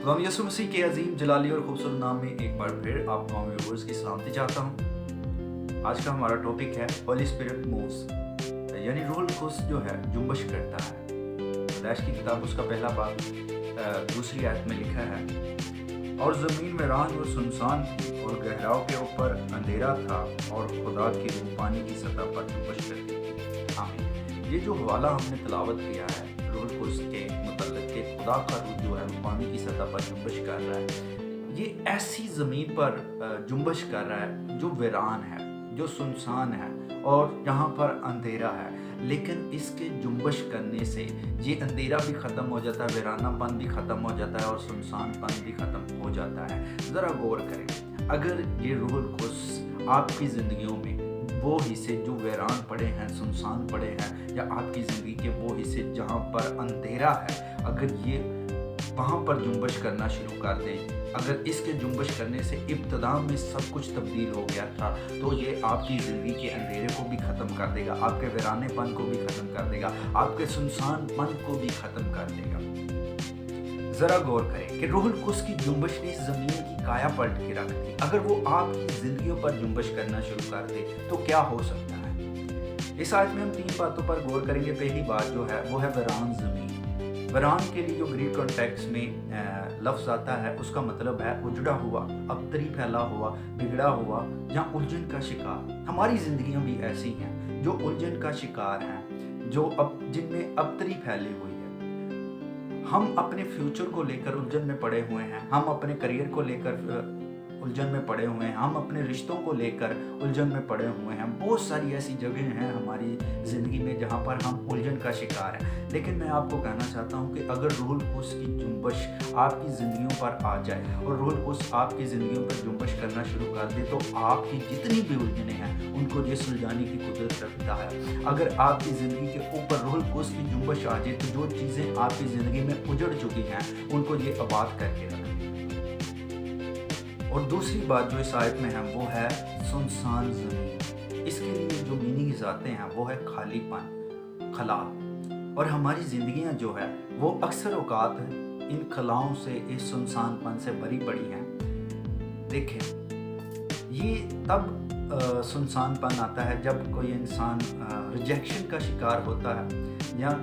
खुदा यसु मसीह के अजीम जलाली और खूबसूरत नाम में एक बार फिर आप तमाम व्यूअर्स की सलामती चाहता हूँ। आज का हमारा टॉपिक है होली स्पिरिट मूव्स, यानी रूहुल कुद्स जो है जुम्बश करता है। पैदाइश की किताब उसका पहला बाब दूसरी आयत में लिखा है, और ज़मीन वीरान और सुनसान थी और गहराओं के ऊपर अंधेरा था और खुदा की रूह पानी की सतह पर जुम्बश करती थी। आमीन। ये जो हवाला हमने तलावत किया है रूहुल कुद्स के मुतल्लिक़ के खुदा का रूह जो है वो पानी की सतह पर जुम्बश कर रहा है, ये ऐसी ज़मीन पर जुम्बश कर रहा है जो वीरान है, जो सुनसान है और यहाँ पर अंधेरा है। लेकिन इसके जुम्बश करने से ये अंधेरा भी ख़त्म हो जाता है, वीरानापन भी ख़त्म हो जाता है और सुनसानपन भी ख़त्म हो जाता है। ज़रा गौर करें, अगर ये रूहुल कुद्स आपकी ज़िंदगियों में वो हिस्से जो वीरान पड़े हैं, सुनसान पड़े हैं, या आपकी ज़िंदगी के वो हिस्से जहाँ पर अंधेरा है, अगर ये वहाँ पर जुम्बश करना शुरू कर दें, अगर इसके जुम्बश करने से इब्तिदा में सब कुछ तब्दील हो गया था, तो ये आपकी ज़िंदगी के अंधेरे को भी ख़त्म कर देगा, आपके वीरानेपन को भी ख़त्म कर देगा, आपके सुनसानपन को भी ख़त्म कर देगा। ज़रा गौर करें कि रूहुल कुद्स की जुम्बश ने ज़मीन की काया पलट के रख दी। अगर वो आपकी ज़िंदगियों पर जुम्बश करना शुरू कर दे तो क्या हो सकता है? इस आयत में हम 3 बातों पर गौर करेंगे। पहली बात जो है वो है वीरान ज़मीन। वीरान के लिए जो ग्रीक कॉन्टेक्स्ट में लफ्ज़ आता है उसका मतलब है उजड़ा हुआ, अबतरी फैला हुआ, बिगड़ा हुआ या उलझन का शिकार। हमारी ज़िंदगियाँ भी ऐसी हैं जो उलझन का शिकार हैं, जो जिनमें अबतरी फैली हुई है। हम अपने फ्यूचर को लेकर उलझन में पड़े हुए हैं, हम अपने करियर को लेकर उलझन में पड़े हुए हैं, हम अपने रिश्तों को लेकर उलझन में पड़े हुए हैं। बहुत सारी ऐसी जगह हैं हमारी ज़िंदगी में जहाँ पर हम उलझन का शिकार हैं। लेकिन मैं आपको कहना चाहता हूँ कि अगर रूहुल कुद्स की जुम्बश आपकी ज़िंदगियों पर आ जाए और रूहुल कुद्स आपकी ज़िंदगियों पर जुम्बश करना शुरू कर दे, तो आपकी जितनी भी उलझनें हैं उनको ये सुलझाने की कुदरत रखता है। अगर आपकी ज़िंदगी के ऊपर रूहुल कुद्स की जुम्बश आ जाए तो जो चीज़ें आपकी ज़िंदगी में उजड़ चुकी हैं उनको ये आबाद करके रखें। और दूसरी बात जो इस आयत में है वो है सुनसान ज़मीन। इसके लिए जो मीनिंग्स आते हैं वो है खालीपन, खला। और हमारी ज़िंदगियां जो है वो अक्सर औकात इन खलाओं से, इस सुनसानपन से भरी पड़ी हैं। देखें, ये तब सुनसानपन आता है जब कोई इंसान रिजेक्शन का शिकार होता है, या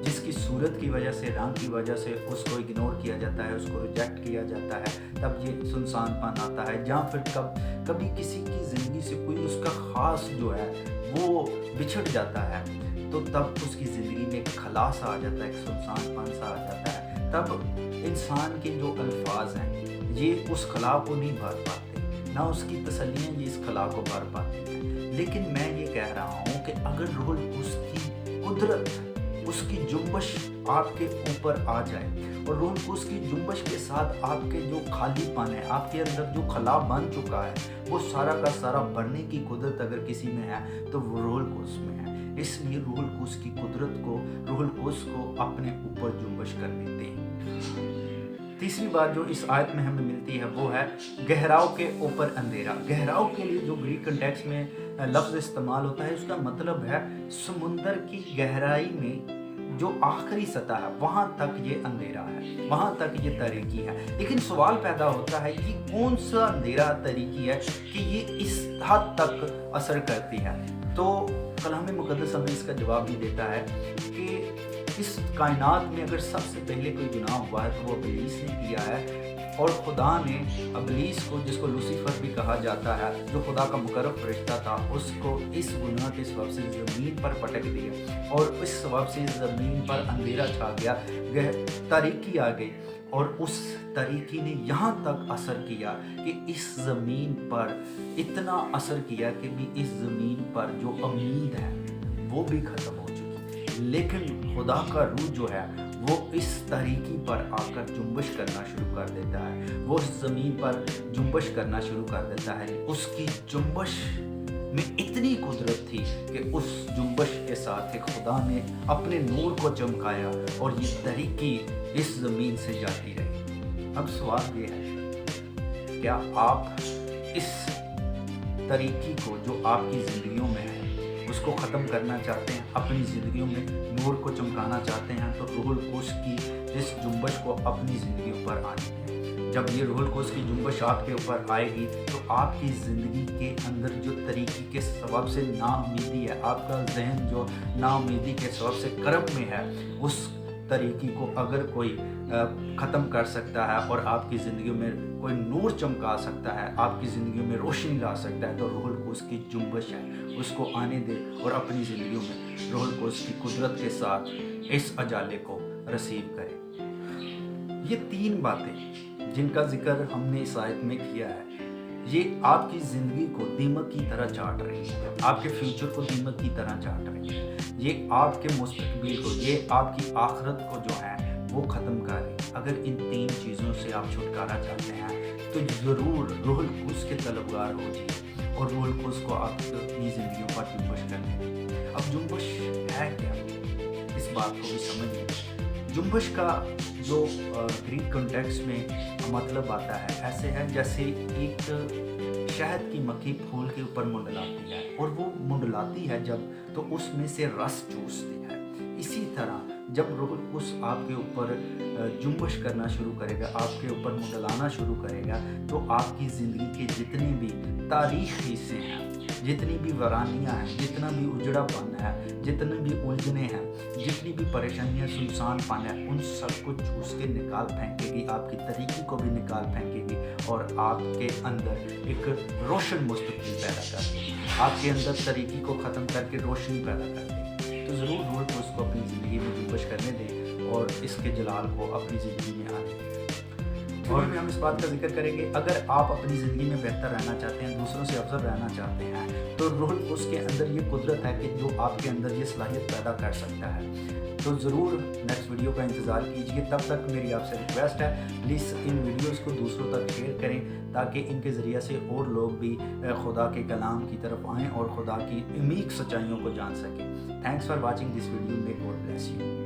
जिसकी सूरत की वजह से, रंग की वजह से उसको इग्नोर किया जाता है, उसको रिजेक्ट किया जाता है, तब ये सुनसानपन आता है। या फिर कभी किसी की ज़िंदगी से कोई उसका ख़ास जो है वो बिछड़ जाता है, तो तब उसकी ज़िंदगी में एक खला सा आ जाता है, एक सुनसानपन सा आ जाता है। तब इंसान के जो अल्फाज हैं ये उस खला को नहीं भर पाते, ना उसकी तसल्लियाँ ये इस खला को भर पाती हैं। लेकिन मैं ये कह रहा हूँ कि अगर रूहुल कुद्स की कुदरत, उसकी जुम्बश आपके ऊपर आ जाए और रूहुल कुद्स की जुम्बश के साथ आपके जो खालीपन है, आपके अंदर जो खला बन चुका है, वो सारा का सारा भरने की कुदरत अगर किसी में है तो वो रूहुल कुद्स में है। इसलिए रूहुल कुद्स की कुदरत को, रूहुल कुद्स को अपने ऊपर जुम्बश करने दें। तीसरी बात जो इस आयत में हमें मिलती है वो है गहराओं के ऊपर अंधेरा। गहराओं के लिए जो ग्रीक कॉन्टेक्स्ट में लफ्ज़ इस्तेमाल होता है उसका मतलब है समुंदर की गहराई में जो आखिरी सतह है वहाँ तक ये अंधेरा है, वहाँ तक ये तारीकी है। लेकिन सवाल पैदा होता है कि कौन सा अंधेरा तारीकी है कि ये इस हद तक असर करती है? तो कलाम मुक़द्दस हमें इसका जवाब भी देता है कि इस कायनात में अगर सबसे पहले कोई गुनाह हुआ है तो वो इब्लीस ने किया है। और खुदा ने इब्लीस को, जिसको लूसीफर भी कहा जाता है, जो खुदा का मुकर्रब फरिश्ता था, उसको इस गुनाह के सबब से ज़मीन पर पटक दिया और इस सबब से ज़मीन पर अंधेरा छा गया, तारीकी आ गई। और उस तारीकी ने यहाँ तक असर किया कि इस ज़मीन पर इतना असर किया कि भी इस ज़मीन पर जो उम्मीद है वो भी ख़त्म हो चुकी। लेकिन खुदा का रूह जो है वो इस तारीकी पर आकर जुम्बश करना शुरू कर देता है, वो इस ज़मीन पर जुम्बश करना शुरू कर देता है। उसकी जुम्बश में इतनी कुदरत थी कि उस जुम्बश के साथ एक खुदा ने अपने नूर को चमकाया और ये तारीकी इस ज़मीन से जाती रही। अब सवाल ये है, क्या आप इस तारीकी को जो आपकी ज़िंदगियों में है, उसको ख़त्म करना चाहते हैं, अपनी ज़िंदगियों में नूर को चमकाना चाहते हैं, तो रूहुल कुद्स की इस जुम्बश को अपनी ज़िंदगियों पर आने दें। जब ये रूहुल कुद्स की जुम्बश आपके ऊपर आएगी तो आपकी ज़िंदगी के अंदर जो तरीक़ी के सबब से नाउम्मीदी है, आपका जहन जो नाउम्मीदी के सबब से कर्ब में है, उस तरीक़ी को अगर कोई ख़त्म कर सकता है और आपकी ज़िंदगी में कोई नूर चमका सकता है, आपकी ज़िंदगी में रोशनी ला सकता है, तो रूहुल कुद्स की जुम्बश है, उसको आने दे और अपनी ज़िंदगियों में रूहुल कुद्स की कुदरत के साथ इस अजाले को रसीव करें। ये 3 बातें जिनका ज़िक्र हमने इस आयत में किया है, ये आपकी ज़िंदगी को दीमक की तरह चाट रही है, आपके फ्यूचर को दीमक की तरह चाट रही है, ये आपके मुस्तकबिल को, ये आपकी आखिरत को जो है वो ख़त्म कर रही है। अगर इन 3 चीज़ों से आप छुटकारा चाहते हैं तो ज़रूर रूहुल कुद्स के तलबगार हो जाइए और रूहुल कुद्स को आप अपनी ज़िंदगियों पर जुम्बश करने दें। अब जुम्बश है क्या, इस बात को भी समझिए। जुम्बश का जो ग्रीक कॉन्टेक्स्ट में मतलब आता है, ऐसे है जैसे एक शहद की मक्खी फूल के ऊपर मुंडलाती है और वो मुंडलाती है जब, तो उसमें से रस चूसती है। इसी तरह जब रूहुल कुद्स आपके ऊपर जुम्बश करना शुरू करेगा, आपके ऊपर मुंडलाना शुरू करेगा, तो आपकी ज़िंदगी के जितने भी तारीख़ी हिस्से हैं, जितनी भी वीरानियाँ हैं, जितना भी उजड़ापन है, जितने भी उलझने हैं, जितनी भी परेशानियाँ, सुनसानपन है, उन सब को चूस के निकाल फेंकेगी, आपकी तरीक़ी को भी निकाल फेंकेगी और आपके अंदर एक रोशन मुस्तकबिल पैदा करके, आपके अंदर तरीक़ी को ख़त्म करके रोशनी पैदा करके। तो ज़रूर रूहुल कुद्स को अपनी ज़िंदगी में जुम्बश करने दें और इसके जलाल को अपनी ज़िंदगी में आने दें। और भी हम इस बात का जिक्र करेंगे, अगर आप अपनी ज़िंदगी में बेहतर रहना चाहते हैं, दूसरों से अफजल रहना चाहते हैं, तो रूहुल कुद्स के अंदर ये कुदरत है कि जो आपके अंदर ये सलाहियत पैदा कर सकता है। तो ज़रूर नेक्स्ट वीडियो का इंतज़ार कीजिए। तब तक मेरी आपसे रिक्वेस्ट है, प्लीज़ इन वीडियोज़ को दूसरों तक शेयर करें ताकि इनके ज़रिए से और लोग भी खुदा के कलाम की तरफ आएँ और खुदा की अमीक सच्चाइयों को जान सकें। Thanks for watching this video, may God bless you.